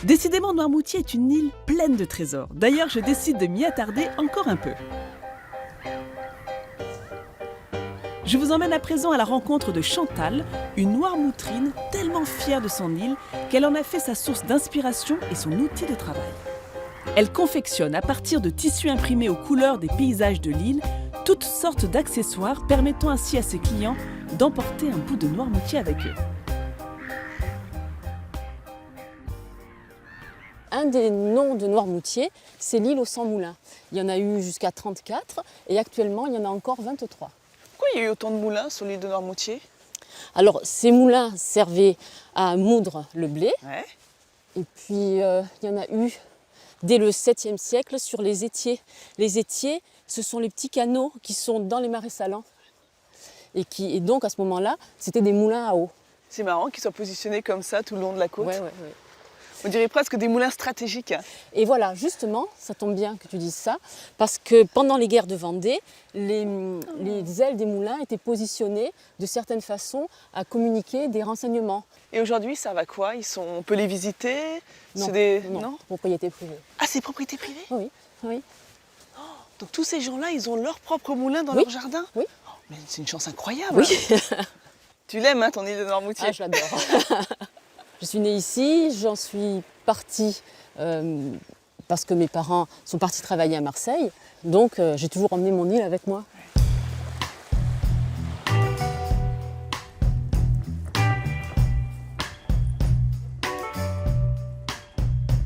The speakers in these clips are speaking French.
Décidément, Noirmoutier est une île pleine de trésors. D'ailleurs, je décide de m'y attarder encore un peu. Je vous emmène à présent à la rencontre de Chantal, une Noirmoutrine tellement fière de son île qu'elle en a fait sa source d'inspiration et son outil de travail. Elle confectionne à partir de tissus imprimés aux couleurs des paysages de l'île toutes sortes d'accessoires permettant ainsi à ses clients d'emporter un bout de Noirmoutier avec eux. Un des noms de Noirmoutier, c'est l'île aux 100 moulins. Il y en a eu jusqu'à 34 et actuellement il y en a encore 23. Pourquoi il y a eu autant de moulins sur l'île de Noirmoutier? Alors ces moulins servaient à moudre le blé Ouais. et puis il y en a eu dès le 7e siècle sur les étiers. Les étiers, ce sont les petits canaux qui sont dans les marais salants et donc à ce moment-là, c'était des moulins à eau. C'est marrant qu'ils soient positionnés comme ça tout le long de la côte. Ouais. On dirait presque des moulins stratégiques. Et voilà, justement, ça tombe bien que tu dises ça, parce que pendant les guerres de Vendée, les ailes des moulins étaient positionnées de certaines façons à communiquer des renseignements. Et aujourd'hui, ça va quoi? On peut les visiter? Non, C'est non, propriété privée. Ah, c'est propriété privée? Oui. Donc tous ces gens-là, ils ont leur propre moulin dans Oui. leur jardin? Oui. Oh, mais c'est une chance incroyable. Oui. Tu l'aimes, hein, ton île de Noirmoutier? Ah, je l'adore. Je suis née ici, j'en suis partie parce que mes parents sont partis travailler à Marseille. Donc j'ai toujours emmené mon île avec moi.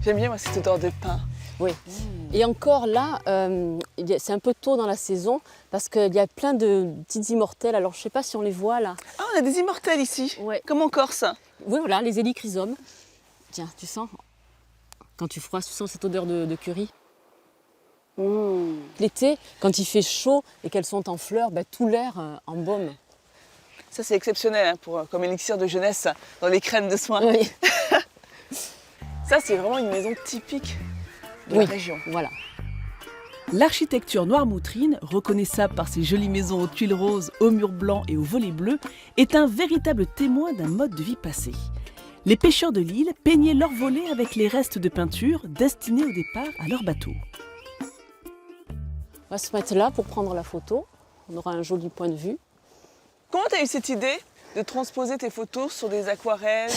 J'aime bien moi, cette odeur de pain. Oui. Et encore là, c'est un peu tôt dans la saison parce qu'il y a plein de petites immortelles. Alors je ne sais pas si on les voit là. Ah, on a des immortels ici, Ouais. comme en Corse. Oui, voilà, les hélichrysomes. Tiens, tu sens, quand tu froisses, tu sens cette odeur de curry. L'été, quand il fait chaud et qu'elles sont en fleurs, tout l'air embaume. Ça, c'est exceptionnel hein, comme élixir de jeunesse dans les crèmes de soins. Oui. Ça, c'est vraiment une maison typique de la région. Voilà. L'architecture noirmoutrine, reconnaissable par ses jolies maisons aux tuiles roses, aux murs blancs et aux volets bleus, est un véritable témoin d'un mode de vie passé. Les pêcheurs de l'île peignaient leurs volets avec les restes de peinture destinés au départ à leur bateau. On va se mettre là pour prendre la photo. On aura un joli point de vue. Comment tu as eu cette idée de transposer tes photos sur des aquarelles,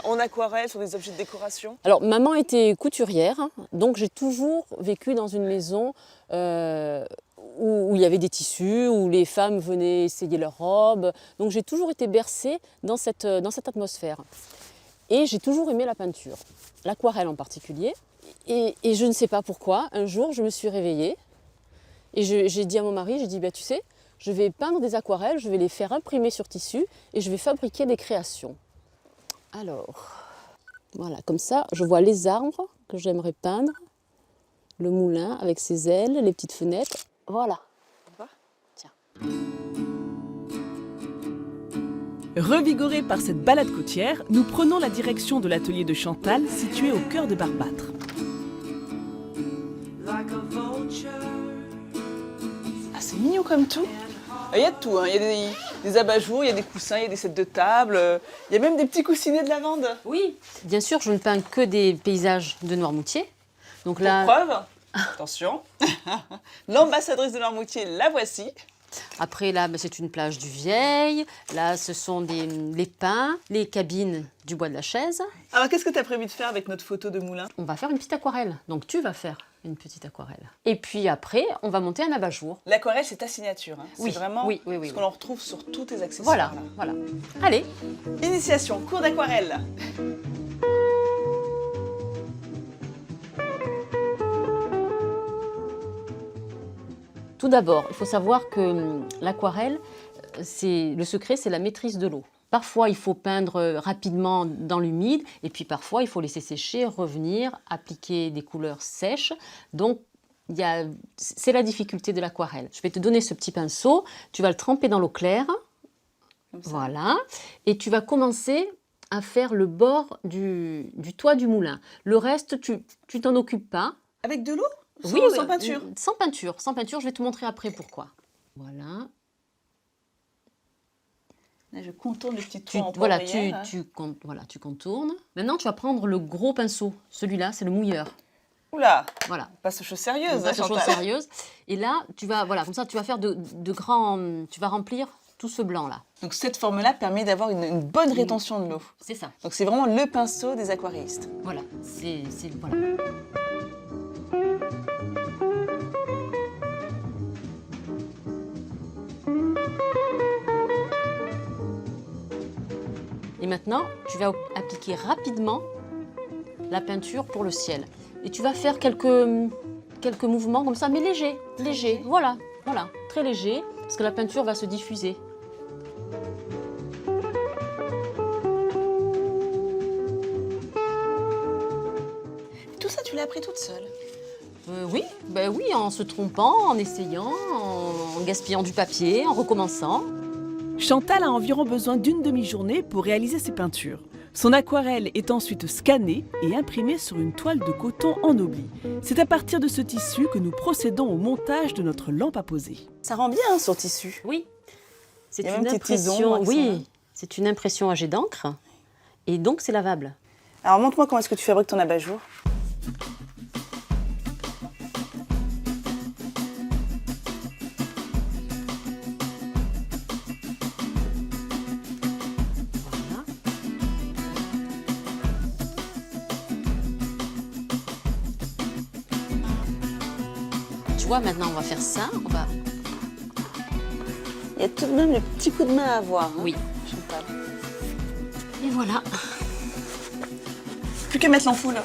en aquarelle, sur des objets de décoration? Alors, maman était couturière, hein, donc j'ai toujours vécu dans une maison où il y avait des tissus, où les femmes venaient essayer leurs robes. Donc j'ai toujours été bercée dans cette atmosphère. Et j'ai toujours aimé la peinture, l'aquarelle en particulier. Et je ne sais pas pourquoi, un jour je me suis réveillée et j'ai dit à mon mari, j'ai dit, tu sais, je vais peindre des aquarelles, je vais les faire imprimer sur tissu et je vais fabriquer des créations. Alors, voilà, comme ça, je vois les arbres que j'aimerais peindre, le moulin avec ses ailes, les petites fenêtres. Voilà. Tiens. Revigorés par cette balade côtière, nous prenons la direction de l'atelier de Chantal, situé au cœur de Barbâtre. Ah, c'est mignon comme tout. Il y a de tout, hein. Il y a des abat-jours, il y a des coussins, il y a des sets de table, il y a même des petits coussinets de lavande. Oui. Bien sûr, je ne peins que des paysages de Noirmoutier. Donc là, Preuve, attention, l'ambassadrice de Noirmoutier, la voici. après, là, c'est une plage du Vieil. Là, ce sont les pins, les cabines du bois de la chaise. Alors, qu'est-ce que tu as prévu de faire avec notre photo de moulin? On va faire une petite aquarelle. Donc, tu vas faire une petite aquarelle. Et puis après, on va monter un abat-jour. L'aquarelle, c'est ta signature. Hein. Oui, c'est vraiment oui, ce qu'on en retrouve sur tous tes accessoires. Voilà. Allez. Initiation, cours d'aquarelle. Tout d'abord, il faut savoir que l'aquarelle, le secret, c'est la maîtrise de l'eau. Parfois, il faut peindre rapidement dans l'humide, et puis parfois, il faut laisser sécher, revenir, appliquer des couleurs sèches. Donc, c'est la difficulté de l'aquarelle. Je vais te donner ce petit pinceau, tu vas le tremper dans l'eau claire, voilà, et tu vas commencer à faire le bord du toit du moulin. Le reste, tu t'en occupes pas. Avec de l'eau? Sans peinture? Sans peinture, je vais te montrer après pourquoi. Voilà. Là, je contourne le petit Tu, trou en voilà, poivrière. tu contournes. Maintenant, tu vas prendre le gros pinceau. Celui-là, c'est le mouilleur. Oula, Voilà. on passe aux choses sérieuses, Donc, là, ça, c'est chose Chantal. sérieuse. Et là, tu vas, voilà, comme ça, tu vas faire de grands. Tu vas remplir tout ce blanc-là. Donc cette forme-là permet d'avoir une bonne rétention de l'eau. C'est ça. Donc c'est vraiment le pinceau des aquaristes. Voilà. Voilà. Et maintenant, tu vas appliquer rapidement la peinture pour le ciel. Et tu vas faire quelques mouvements comme ça, mais légers, légers. Voilà, voilà, très léger, parce que la peinture va se diffuser. Tout ça, tu l'as appris toute seule. Oui, ben oui, en se trompant, en essayant, en gaspillant du papier, en recommençant. Chantal a environ besoin d'une demi-journée pour réaliser ses peintures. Son aquarelle est ensuite scannée et imprimée sur une toile de coton ennoblie. C'est à partir de ce tissu que nous procédons au montage de notre lampe à poser. Ça rend bien hein, sur tissu. Oui, c'est Il y a une même des petits impression. ombres qui sont là. Oui, c'est une impression à jet d'encre, et donc c'est lavable. Alors montre-moi comment est-ce que tu fabriques ton abat-jour. Voilà. Tu vois, maintenant on va faire ça. On va. Il y a tout de même le petit coup de main à avoir, hein, Oui. Chantal. Et voilà. Plus qu'à mettre l'ampoule.